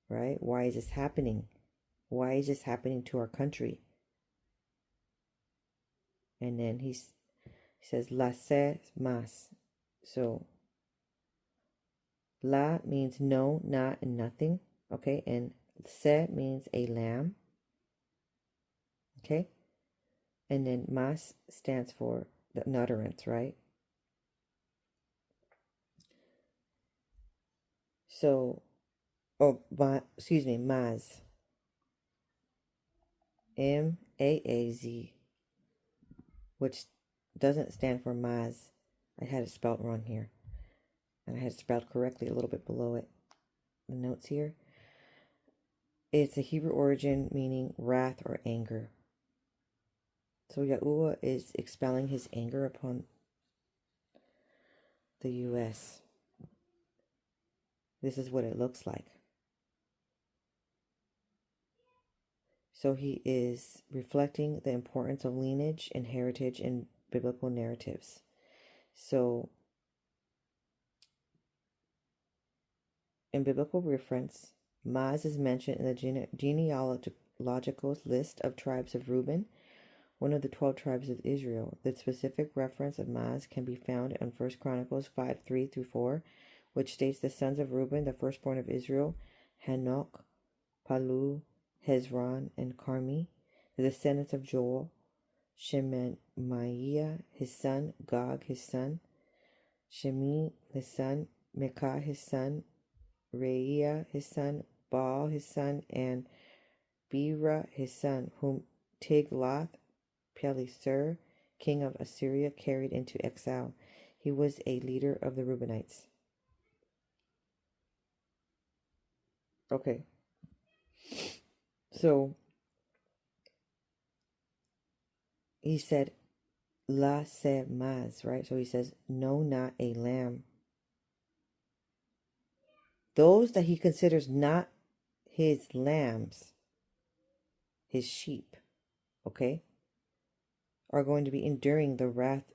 Right? Why is this happening? Why is this happening to our country? And then he says, La se mas. So, la means no, not, and nothing. Okay, and se means a lamb. Okay, and then mas stands for the utterance, right? So, Maz. Maaz, which doesn't stand for Maz. I had it spelled wrong here. And I had it spelled correctly a little bit below it. The notes here. It's a Hebrew origin meaning wrath or anger. So Yahuwah is expelling his anger upon the U.S. This is what it looks like. So he is reflecting the importance of lineage and heritage in biblical narratives. So in biblical reference, Maz is mentioned in the genealogical list of tribes of Reuben, one of the 12 tribes of Israel. The specific reference of Maz can be found in 1 Chronicles 5:3-4, which states the sons of Reuben, the firstborn of Israel, Hanok, Palu, Hezron, and Carmi, the descendants of Joel, Shemaiah, his son, Gog, his son, Shemi, his son, Micah, his son, Reiah, his son, Baal, his son, and Bera, his son, whom Tiglath-Pileser, king of Assyria, carried into exile. He was a leader of the Reubenites. Okay. So, he said, La se maz, right? So he says, no, not a lamb. Those that he considers not his lambs, his sheep, okay, are going to be enduring the wrath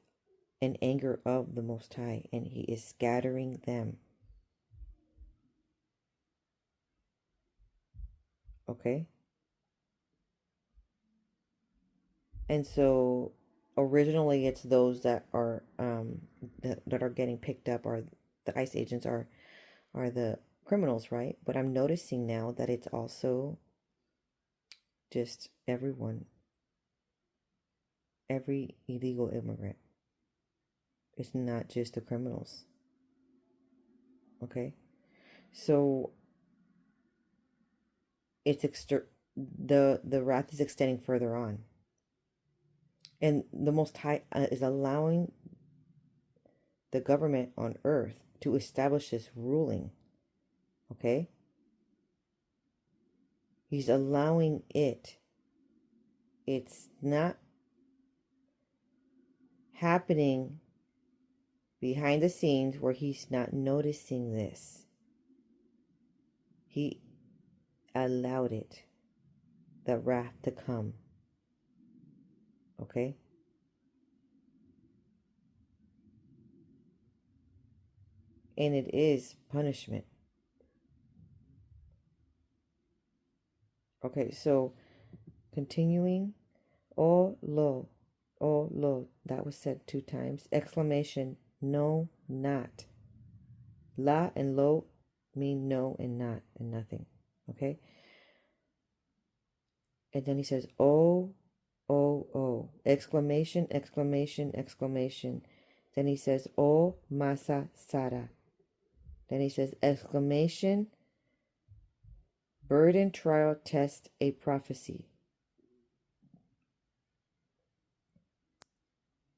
and anger of the Most High, and he is scattering them. Okay? And so originally it's those that are that are getting picked up, or the ICE agents are the criminals, right? But I'm noticing now that it's also just everyone, every illegal immigrant. It's not just the criminals. Okay? So it's the wrath is extending further on. And the Most High is allowing the government on earth to establish this ruling. Okay? He's allowing it. It's not happening behind the scenes where he's not noticing this. He allowed it, the wrath to come. Okay? And it is punishment. Okay, so continuing. Oh lo, oh lo, that was said 2 times. Exclamation, no, not. La and lo mean no and not and nothing. Okay? And then he says, oh, oh, oh. Exclamation, exclamation, exclamation. Then he says, oh, masa sara. Then he says, exclamation, burden, trial, test, a prophecy.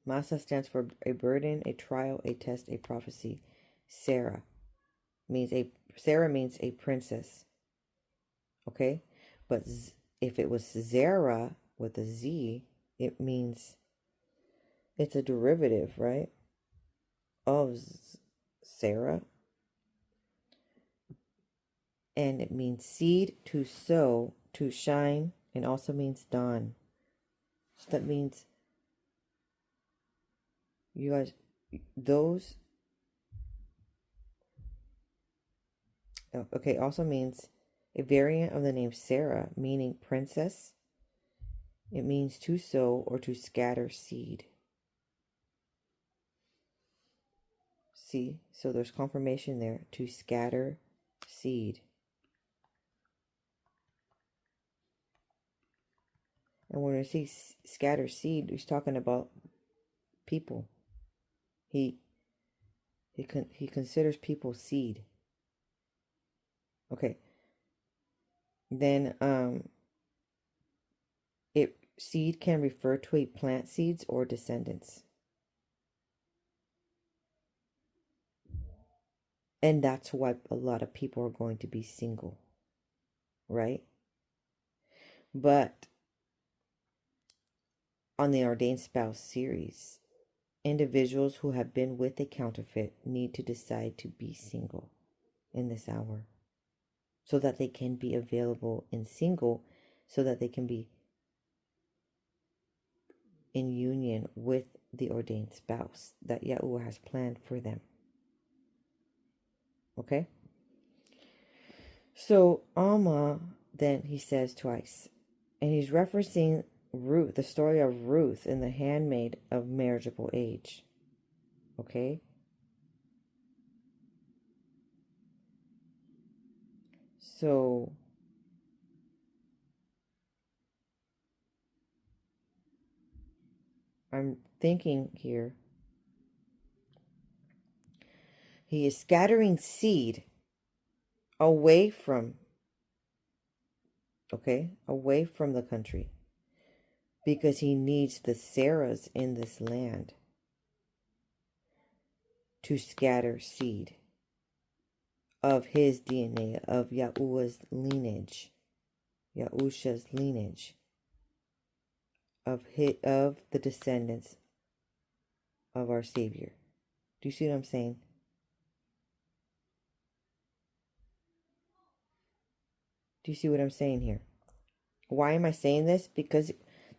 Masa stands for a burden, a trial, a test, a prophecy. Sarah means a princess. Okay? But if it was Zara with a Z, it means it's a derivative, right? Of Sarah. And it means seed, to sow, to shine, and also means dawn. So that means, you guys, those, okay, also means a variant of the name Sarah, meaning princess. It means to sow or to scatter seed. See, so there's confirmation there, to scatter seed. And when we see scatter seed, he's talking about people. He considers people seed. Okay. Then seed can refer to a plant seeds or descendants. And that's why a lot of people are going to be single, right? But on the Ordained Spouse series, individuals who have been with a counterfeit need to decide to be single in this hour so that they can be available in single, so that they can be in union with the ordained spouse that Yahuwah has planned for them. Okay? So Alma, then he says twice, and he's referencing Ruth, the story of Ruth in the handmaid of marriageable age. Okay? So I'm thinking here, he is scattering seed away from, away from the country, because he needs the Sarahs in this land to scatter seed of his DNA, of Yahuwah's lineage, Yahusha's lineage, of the descendants of our Savior. Do you see what I'm saying? Do you see what I'm saying here? Why am I saying this? Because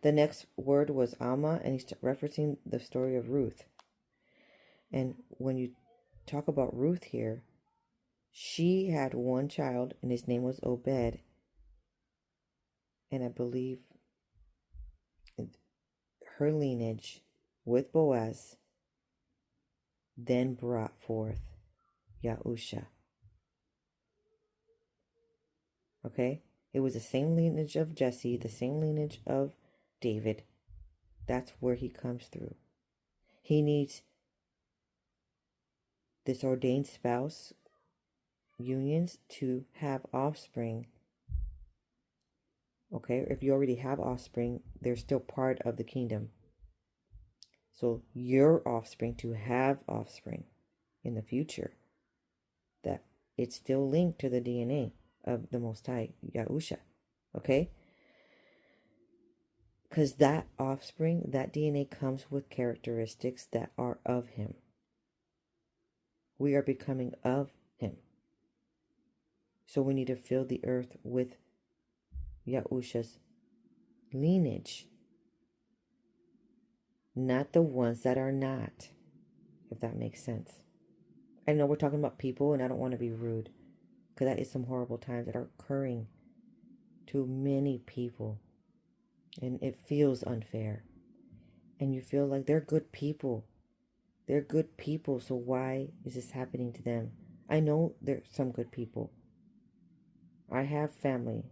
the next word was Alma, and he's referencing the story of Ruth. And when you talk about Ruth here, she had one child, and his name was Obed. And I believe her lineage with Boaz then brought forth Yahusha. Okay? It was the same lineage of Jesse, the same lineage of David. That's where he comes through. He needs this ordained spouse unions to have offspring. Okay? If you already have offspring, they're still part of the kingdom. So your offspring to have offspring in the future, that it's still linked to the DNA of the Most High, Yahusha. Okay? Because that offspring, that DNA comes with characteristics that are of him. We are becoming of him. So we need to fill the earth with Yahusha's lineage. Not the ones that are not, if that makes sense. I know we're talking about people and I don't want to be rude, because that is some horrible times that are occurring to many people. And it feels unfair. And you feel like they're good people. They're good people, so why is this happening to them? I know there's some good people. I have family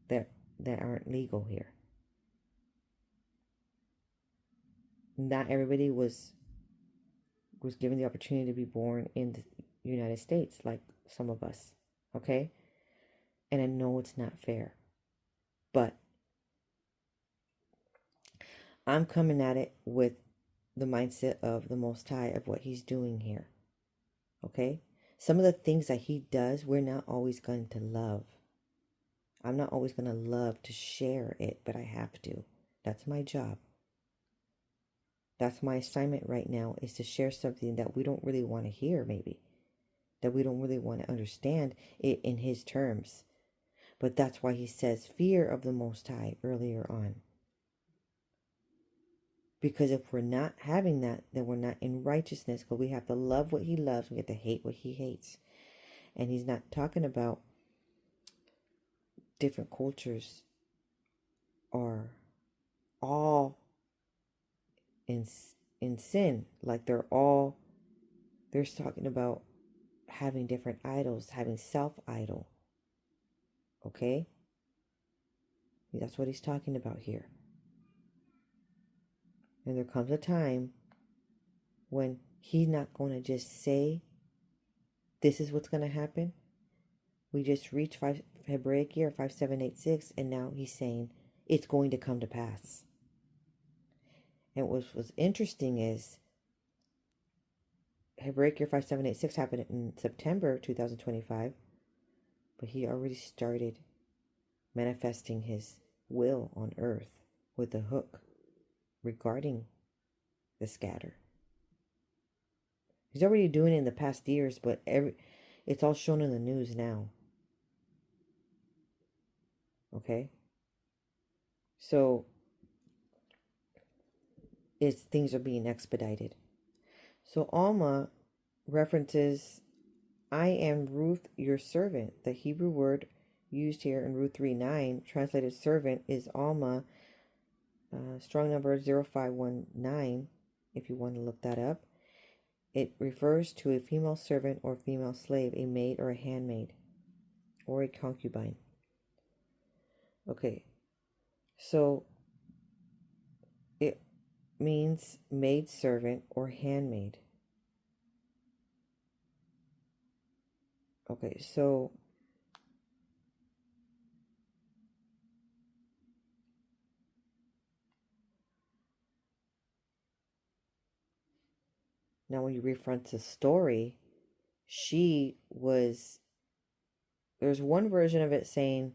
that aren't legal here. Not everybody was given the opportunity to be born in the United States like some of us. Okay? And I know it's not fair. But I'm coming at it with the mindset of the Most High, of what he's doing here. Okay? Some of the things that he does, we're not always going to love. I'm not always going to love to share it, but I have to. That's my job. That's my assignment right now, is to share something that we don't really want to hear, maybe. That we don't really want to understand it in his terms. But that's why he says fear of the Most High earlier on. Because if we're not having that, then we're not in righteousness, because we have to love what he loves. We have to hate what he hates. And he's not talking about different cultures are all in sin. Like they're talking about having different idols, having self-idol. Okay? That's what he's talking about here. And there comes a time when he's not going to just say, this is what's going to happen. We just reached Hebraic year 5786, and now he's saying it's going to come to pass. And what was interesting is Hebraic year 5786 happened in September 2025, but he already started manifesting his will on earth with a hook regarding the scatter. He's already doing it in the past years, but it's all shown in the news now. Okay? So things are being expedited. So Alma references, I am Ruth, your servant. The Hebrew word used here in Ruth 3:9, translated servant, is Alma, strong number 0519, if you want to look that up. It refers to a female servant or female slave, a maid or a handmaid, or a concubine. Okay, so it means maid servant or handmaid. Okay, so now when you reference the story, there's one version of it saying,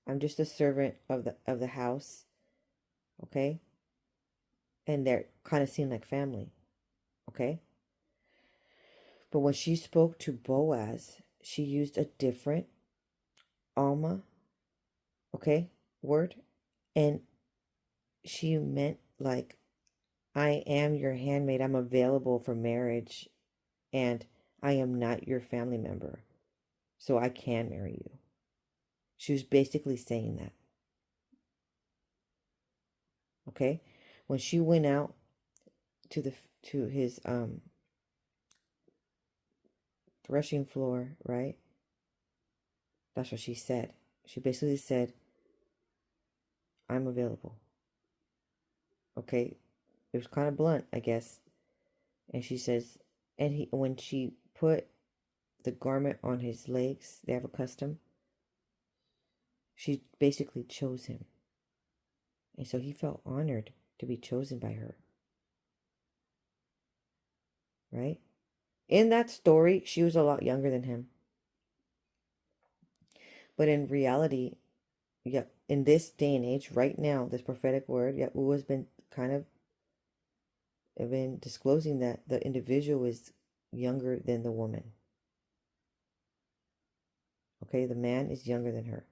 I'm just a servant of the house, okay? And they're kind of seem like family, okay? But when she spoke to Boaz, she used a different Alma, okay, word. And she meant like, I am your handmaid. I'm available for marriage. And I am not your family member. So I can marry you. She was basically saying that. Okay? When she went out to his threshing floor, right? That's what she said. She basically said, I'm available. Okay? It was kind of blunt, I guess. And she says, and when she put the garment on his legs, they have a custom, she basically chose him. And so he felt honored to be chosen by her. Right? In that story, she was a lot younger than him. But in reality, yeah, in this day and age, right now, this prophetic word, Yahuwah has been kind of been disclosing that the individual is younger than the woman. Okay, the man is younger than her.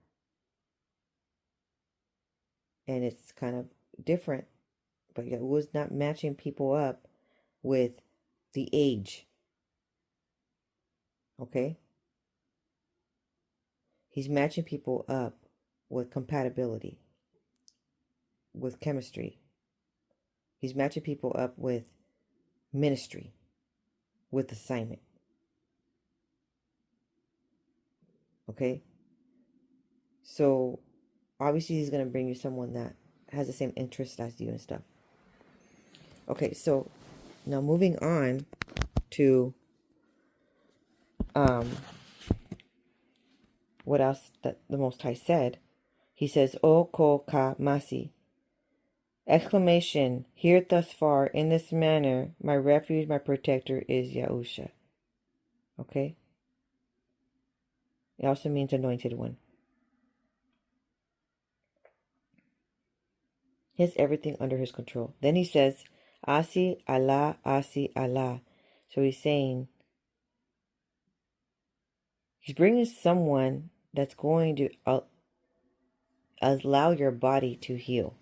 And it's kind of different, but Yahuwah's not matching people up with the age. Okay? He's matching people up with compatibility, with chemistry. He's matching people up with ministry, with assignment. Okay? So, obviously, he's going to bring you someone that has the same interest as you and stuff. Okay, so now moving on to what else that the Most High said. He says, O ko ka masi. Exclamation, hear thus far, in this manner, my refuge, my protector is Yahusha. Okay? It also means anointed one. He has everything under his control. Then he says, Asi Allah, Asi Allah. So he's saying, he's bringing someone that's going to allow your body to heal.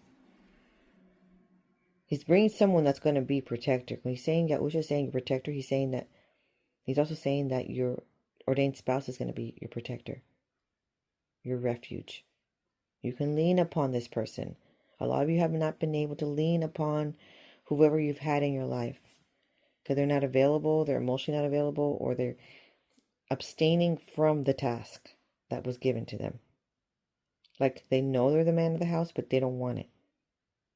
He's bringing someone that's going to be protector. When he's saying Yahusha is saying protector, he's saying that he's also saying that your ordained spouse is going to be your protector, your refuge. You can lean upon this person. A lot of you have not been able to lean upon whoever you've had in your life because they're not available, they're emotionally not available, or they're abstaining from the task that was given to them. Like they know they're the man of the house, but they don't want it,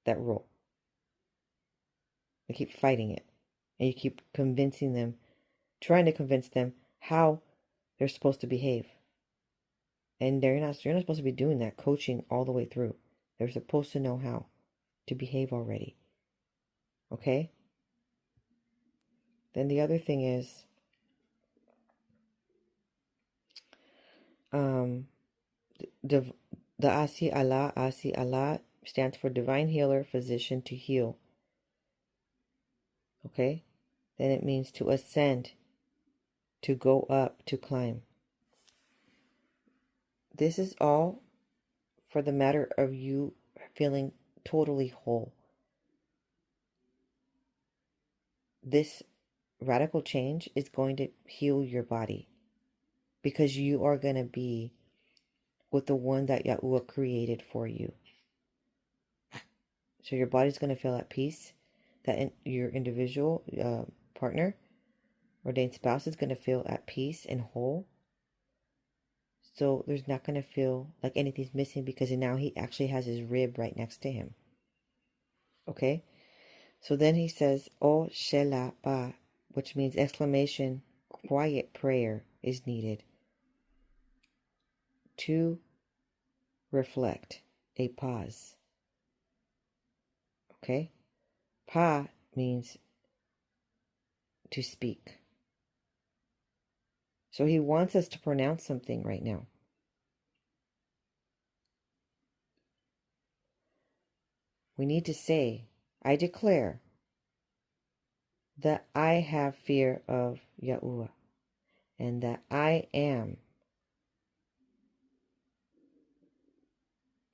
that role. They keep fighting it. And you keep convincing them, trying to convince them how they're supposed to behave. And you're not supposed to be doing that, coaching all the way through. They're supposed to know how to behave already. Okay? Then the other thing is, the Asi Allah stands for divine healer, physician, to heal. Okay? Then it means to ascend, to go up, to climb. This is all for the matter of you feeling totally whole. This radical change is going to heal your body because you are going to be with the one that Yahuwah created for you. So your body's going to feel at peace. That your individual partner, ordained spouse, is going to feel at peace and whole. So there's not going to feel like anything's missing because now he actually has his rib right next to him. Okay? So then he says, O Shela Ba, which means exclamation, quiet prayer is needed to reflect, a pause. Okay? Pa means to speak. So he wants us to pronounce something right now. We need to say, I declare that I have fear of Yahuwah and that I am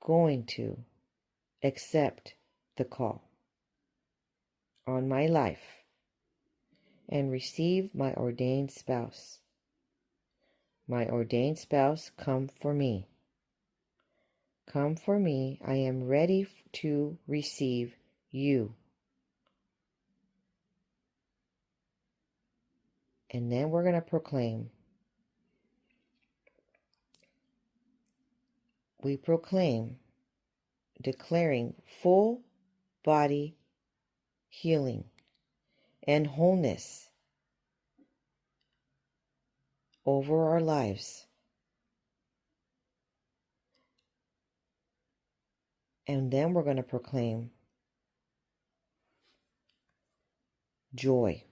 going to accept the call on my life and receive my ordained spouse. My ordained spouse come for me. Come for me. I am ready to receive you. And then we're going to proclaim. We proclaim, declaring full body healing and wholeness over our lives. And then we're going to proclaim joy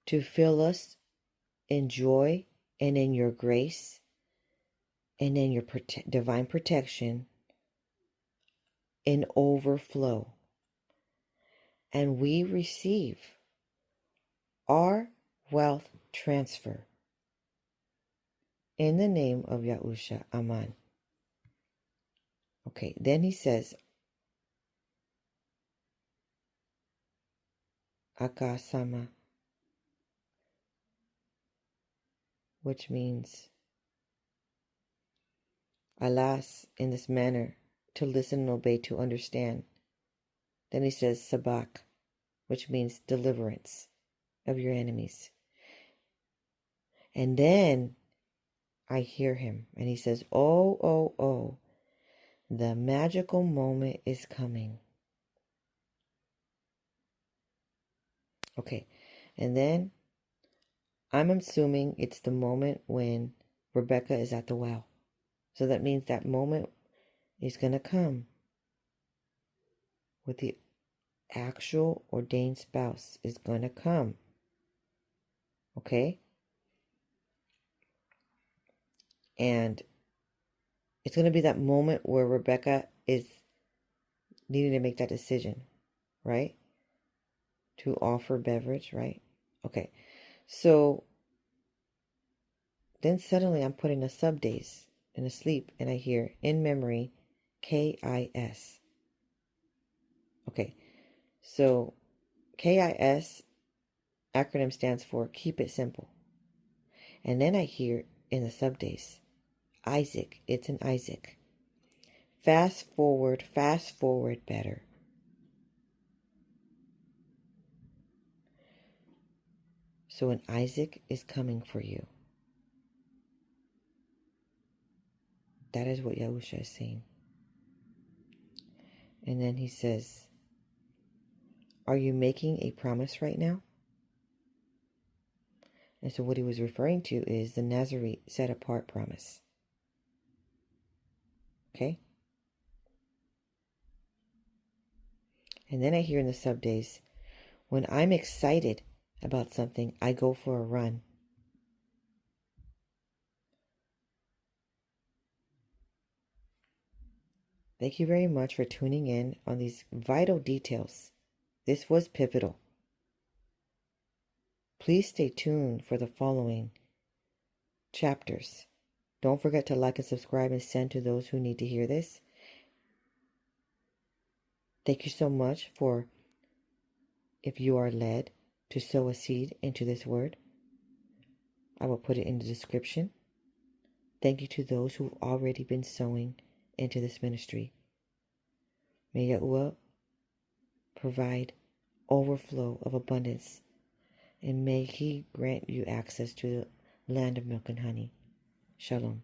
to fill us in joy and in your grace and in your divine protection in overflow. And we receive our wealth transfer in the name of Yahusha. Aman. Okay, then he says, Akasama, which means, alas, in this manner, to listen and obey, to understand. Then he says, Sabak, which means deliverance of your enemies. And then I hear him, and he says, oh, oh, oh, the magical moment is coming. Okay, and then I'm assuming it's the moment when Rebecca is at the well. So that means that moment is going to come with the actual ordained spouse is going to come. Okay? And it's going to be that moment where Rebecca is needing to make that decision, right? To offer beverage, right? Okay. So then suddenly I'm putting a sub days in a sleep and I hear in memory KIS. Okay. So KIS acronym stands for keep it simple. And then I hear in the sub days Isaac, it's an Isaac. Fast forward better. So an Isaac is coming for you. That is what Yahusha is saying. And then he says, are you making a promise right now? And so what he was referring to is the Nazarite set apart promise. Okay? And then I hear in the sub days, when I'm excited about something, I go for a run. Thank you very much for tuning in on these vital details. This was pivotal. Please stay tuned for the following chapters. Don't forget to like and subscribe and send to those who need to hear this. Thank you so much for, if you are led to sow a seed into this word, I will put it in the description. Thank you to those who've already been sowing into this ministry. May Yahuwah provide overflow of abundance, and may He grant you access to the land of milk and honey. Shalom.